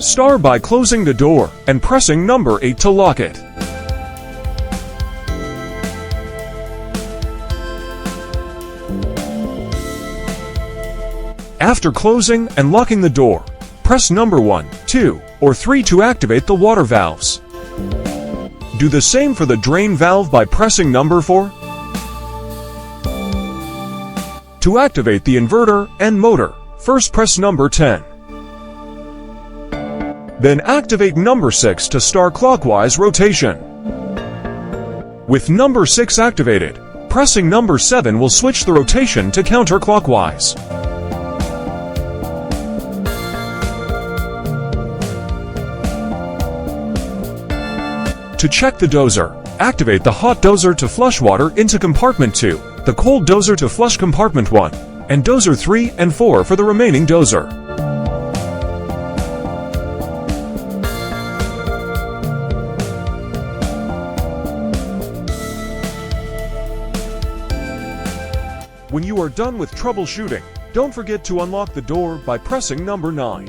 Start by closing the door and pressing number 8 to lock it. After closing and locking the door, press number 1, 2, or 3 to activate the water valves. Do the same for the drain valve by pressing number 4. To activate the inverter and motor, first press number 10. Then activate number 6 to start clockwise rotation. With number 6 activated, pressing number 7 will switch the rotation to counterclockwise. To check the dozer, activate the hot dozer to flush water into compartment 2, the cold dozer to flush compartment 1, and dozer 3 and 4 for the remaining dozer. When you are done with troubleshooting, don't forget to unlock the door by pressing number 9.